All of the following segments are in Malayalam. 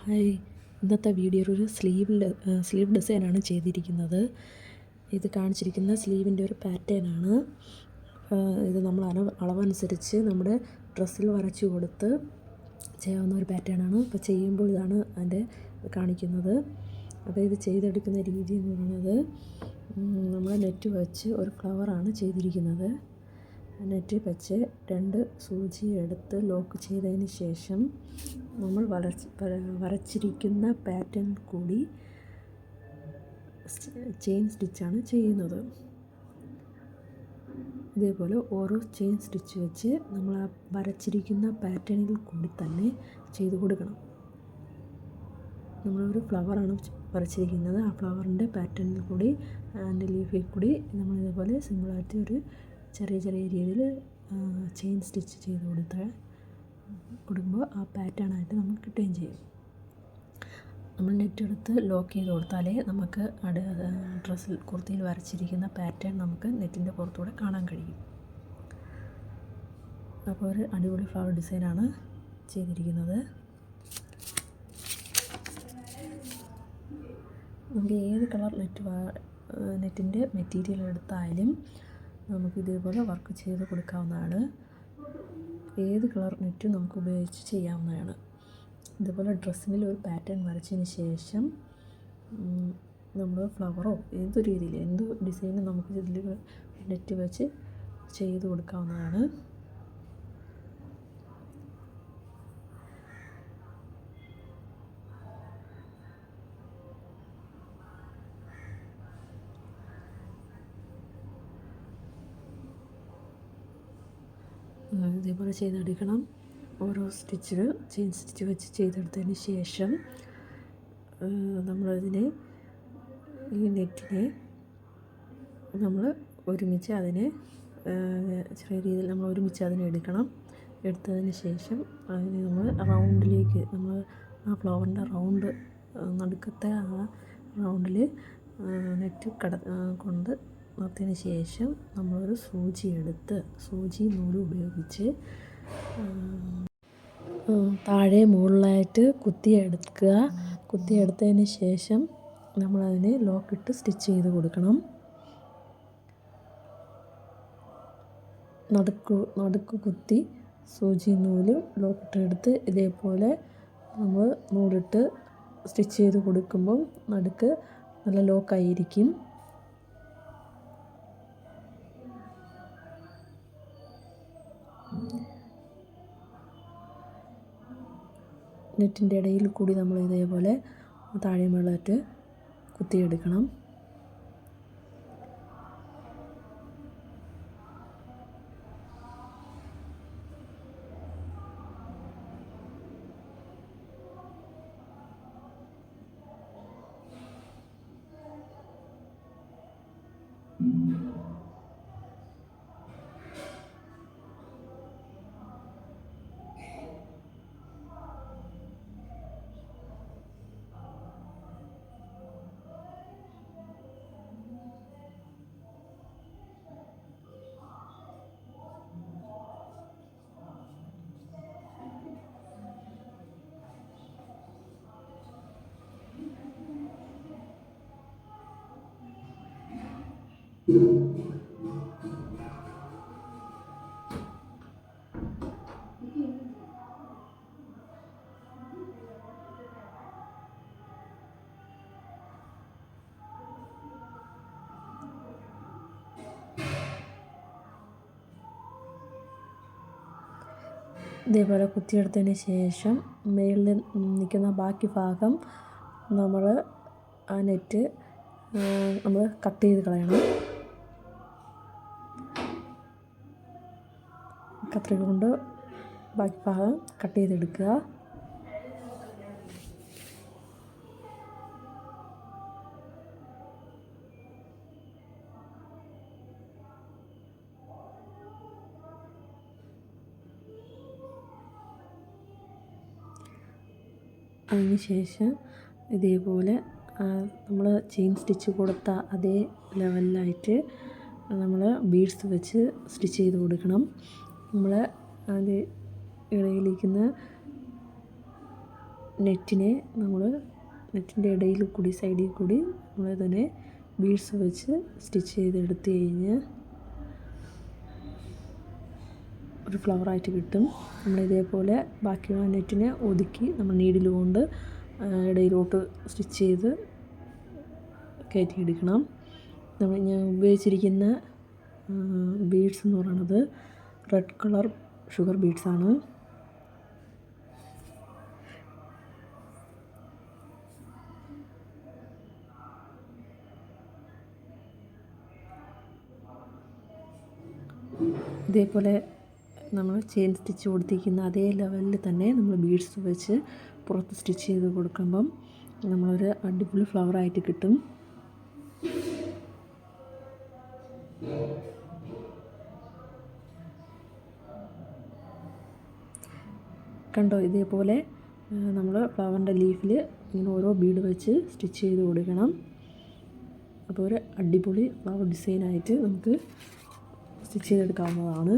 ഹായ്, ഇന്നത്തെ വീഡിയോയിൽ ഒരു സ്ലീവ് ഡിസൈനാണ് ചെയ്തിരിക്കുന്നത്. ഇത് കാണിച്ചിരിക്കുന്ന സ്ലീവിൻ്റെ ഒരു പാറ്റേണാണ്. ഇത് നമ്മൾ അളവനുസരിച്ച് നമ്മുടെ ഡ്രസ്സിൽ വരച്ചു കൊടുത്ത് ചെയ്യാവുന്ന ഒരു പാറ്റേണാണ്. അപ്പോൾ ചെയ്യുമ്പോൾ ഇതാണ് അതിൻ്റെ കാണിക്കുന്നത്. അപ്പോൾ ഇത് ചെയ്തെടുക്കുന്ന രീതി എന്ന് പറയുന്നത്, നമ്മൾ നെറ്റ് വച്ച് ഒരു ഫ്ലവറാണ് ചെയ്തിരിക്കുന്നത്. നെറ്റ് വെച്ച് 2 സൂചി എടുത്ത് ലോക്ക് ചെയ്തതിന് ശേഷം നമ്മൾ വരച്ചിരിക്കുന്ന പാറ്റേൺ കൂടി ചെയിൻ സ്റ്റിച്ചാണ് ചെയ്യുന്നത്. ഇതേപോലെ ഓരോ ചെയിൻ സ്റ്റിച്ച് വെച്ച് നമ്മൾ ആ വരച്ചിരിക്കുന്ന പാറ്റേണിൽ കൂടി തന്നെ ചെയ്ത് കൊടുക്കണം. നമ്മളൊരു ഫ്ലവറാണ് വരച്ചിരിക്കുന്നത്. ആ ഫ്ലവറിൻ്റെ പാറ്റേണിൽ കൂടി അതിൻ്റെ ലീഫിൽ കൂടി നമ്മളിതേപോലെ സിമ്പിളായിട്ട് ഒരു ചെറിയ രീതിയിൽ ചെയിൻ സ്റ്റിച്ച് ചെയ്ത് കൊടുക്കുമ്പോൾ ആ പാറ്റേണായിട്ട് നമുക്ക് കിട്ടുകയും ചെയ്യും. നമ്മൾ നെറ്റ് എടുത്ത് ലോക്ക് ചെയ്ത് കൊടുത്താലേ നമുക്ക് ഡ്രസ്സിൽ കുർത്തിയിൽ വരച്ചിരിക്കുന്ന പാറ്റേൺ നമുക്ക് നെറ്റിൻ്റെ പുറത്തൂടെ കാണാൻ കഴിയും. അപ്പോൾ ഒരു അടിപൊളി ഫ്ലവർ ഡിസൈനാണ് ചെയ്തിരിക്കുന്നത്. നമുക്ക് ഏത് കളർ നെറ്റിൻ്റെ മെറ്റീരിയൽ എടുത്താലും നമുക്ക് ഇതേപോലെ വർക്ക് ചെയ്ത് കൊടുക്കാവുന്നതാണ്. ഏത് കളർ നെറ്റും നമുക്ക് ഉപയോഗിച്ച് ചെയ്യാവുന്നതാണ്. ഇതേപോലെ ഡ്രസ്സിൽ ഒരു പാറ്റേൺ വരച്ചതിന് ശേഷം നമ്മൾ ഫ്ലവറോ ഏത് രീതിയിൽ എന്ത് ഡിസൈനും നമുക്ക് ഇതിൽ നെറ്റ് വെച്ച് ചെയ്ത് കൊടുക്കാവുന്നതാണ്. ഇതേപോലെ ചെയ്തെടുക്കണം. ഓരോ സ്റ്റിച്ചിൽ ചെയിൻ സ്റ്റിച്ച് വെച്ച് ചെയ്തെടുത്തതിന് ശേഷം നമ്മളതിനെ ഈ നെറ്റിനെ നമ്മൾ ഒരുമിച്ച് അതിനെ ചെറിയ രീതിയിൽ നമ്മൾ ഒരുമിച്ച് അതിനെ എടുക്കണം. എടുത്തതിന് ശേഷം അതിനെ നമ്മൾ റൗണ്ടിലേക്ക് നമ്മൾ ആ ഫ്ലവറിൻ്റെ റൗണ്ട് നടുക്കത്തെ ആ റൗണ്ടിൽ നെറ്റ് കൊണ്ട് നിർത്തിയതിന് ശേഷം നമ്മളൊരു സൂചി എടുത്ത് സൂചി നൂല് ഉപയോഗിച്ച് താഴെ മുകളിലായിട്ട് കുത്തിയെടുത്തതിന് ശേഷം നമ്മളതിനെ ലോക്കിട്ട് സ്റ്റിച്ച് ചെയ്ത് കൊടുക്കണം. നടുക്ക് കുത്തി സൂചി നൂല് ലോക്കിട്ടെടുത്ത് ഇതേപോലെ നമ്മൾ നൂലിട്ട് സ്റ്റിച്ച് ചെയ്ത് കൊടുക്കുമ്പം നടുക്ക് നല്ല ലോക്കായിരിക്കും. നെറ്റിൻ്റെ ഇടയിൽ കൂടി നമ്മൾ ഇതേപോലെ താഴെ മുകളിലായിട്ട് കുത്തിയെടുക്കണം. ഇതേപോലെ കുത്തിയെടുത്തതിന് ശേഷം മേളിൽ നിൽക്കുന്ന ബാക്കി ഭാഗം നമ്മൾ ആ നെറ്റ് നമ്മൾ കട്ട് ചെയ്ത് കളയണം. കത്രിക കൊണ്ട് ബാക്കി ഭാഗം കട്ട് ചെയ്തെടുക്കുക. അതിനുശേഷം ഇതേപോലെ നമ്മൾ ചെയിൻ സ്റ്റിച്ച് കൊടുത്ത അതേ ലെവലിലായിട്ട് നമ്മൾ ബീഡ്സ് വെച്ച് സ്റ്റിച്ച് ചെയ്ത് കൊടുക്കണം. നമ്മൾ അത് ഇടയിലിരിക്കുന്ന നെറ്റിൻ്റെ ഇടയിൽ കൂടി സൈഡിൽ കൂടി നമ്മൾ ഇതിനെ ബീഡ്സ് വെച്ച് സ്റ്റിച്ച് ചെയ്തെടുത്ത് കഴിഞ്ഞ് ഒരു ഫ്ലവറായിട്ട് കിട്ടും. നമ്മളിതേപോലെ ബാക്കിയുള്ള നെറ്റിനെ ഒതുക്കി നമ്മൾ നീഡിൽ കൊണ്ട് ഇടയിലോട്ട് സ്റ്റിച്ച് ചെയ്ത് കയറ്റിയെടുക്കണം. ഞാൻ ഉപയോഗിച്ചിരിക്കുന്ന ബീഡ്സ് എന്ന് പറയുന്നത് റെഡ് കളർ ഷുഗർ ബീഡ്സാണ്. ഇതേപോലെ നമ്മൾ ചെയിൻ സ്റ്റിച്ച് കൊടുത്തിരിക്കുന്ന അതേ ലെവലിൽ തന്നെ നമ്മൾ ബീഡ്സ് വെച്ച് പുറത്ത് സ്റ്റിച്ച് ചെയ്ത് കൊടുക്കുമ്പം നമ്മളൊരു അടിപൊളി ഫ്ലവറായിട്ട് കിട്ടും. കണ്ടോ, ഇതേപോലെ നമ്മൾ ഫ്ലവറിൻ്റെ ലീഫിൽ ഇങ്ങനെ ഓരോ ബീഡ് വെച്ച് സ്റ്റിച്ച് ചെയ്ത് കൊടുക്കണം. അപ്പോൾ ഒരു അടിപൊളി ഫ്ലവർ ഡിസൈനായിട്ട് നമുക്ക് സ്റ്റിച്ച് ചെയ്തെടുക്കാവുന്നതാണ്.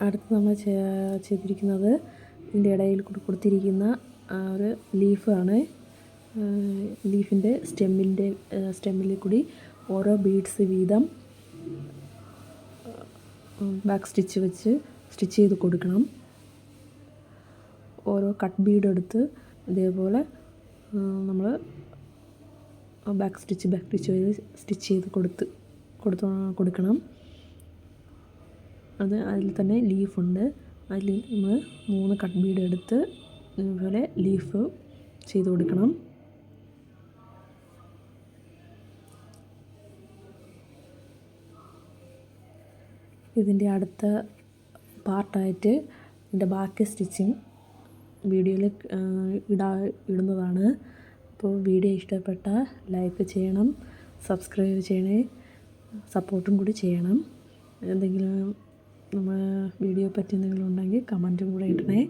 അടുത്ത് നമ്മൾ ചെയ്തിരിക്കുന്നത് ഇതിൻ്റെ ഇടയിൽ കൊടുത്തിരിക്കുന്ന ഒരു ലീഫാണ്. ലീഫിൻ്റെ സ്റ്റെമ്മിൽ കൂടി ഓരോ ബീഡ്സ് വീതം ബാക്ക് സ്റ്റിച്ച് വെച്ച് സ്റ്റിച്ച് ചെയ്ത് കൊടുക്കണം. ഓരോ കട്ട് ബീഡ് എടുത്ത് ഇതേപോലെ നമ്മൾ ബാക്ക് സ്റ്റിച്ച് ചെയ്ത് കൊടുക്കണം. അതിൽ തന്നെ ലീഫുണ്ട്. അതിൽ നമ്മൾ 3 കട്ട് ബീഡ് എടുത്ത് ഇതുപോലെ ലീഫ് ചെയ്ത് കൊടുക്കണം. ഇതിൻ്റെ അടുത്ത പാർട്ടായിട്ട് ഇതിൻ്റെ ബാക്കി സ്റ്റിച്ചിങ് വീഡിയോയിൽ ഇടുന്നതാണ്. അപ്പോൾ വീഡിയോ ഇഷ്ടപ്പെട്ടാൽ ലൈക്ക് ചെയ്യണം, സബ്സ്ക്രൈബ് ചെയ്യണേ, സപ്പോർട്ടും കൂടി ചെയ്യണം. എന്തെങ്കിലും നമ്മൾ വീഡിയോ പറ്റി എന്തെങ്കിലും ഉണ്ടെങ്കിൽ കമൻറ്റും കൂടെ ഇടണേ.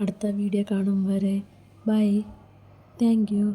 അടുത്ത വീഡിയോ കാണും വരെ ബൈ. Thank you.